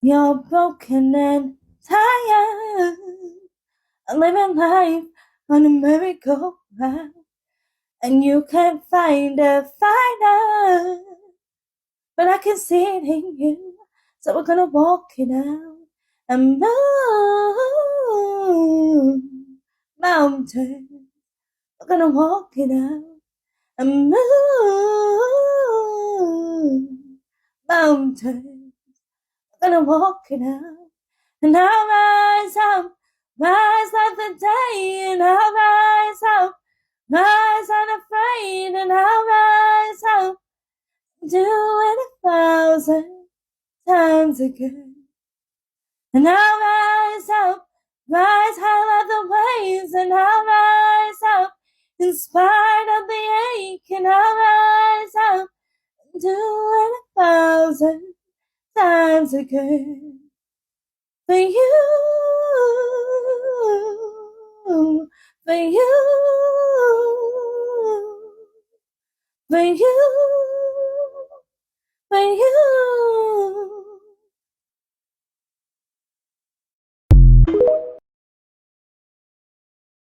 You're broken and tired of living life on a merry-go-round, and you can't find a fighter, but I can see it in you. So we're gonna walk it out and move mountains. We're gonna walk it out and move mountains. We're gonna walk it out. And I'll rise up, rise like the day, and I'll rise up, rise unafraid, and I'll rise up, do it 1,000 times again. And I'll rise up, rise high like the waves, and I'll rise up, in spite of the ache, and I'll rise up, do it 1,000 times again. For you, for you, for you, for you.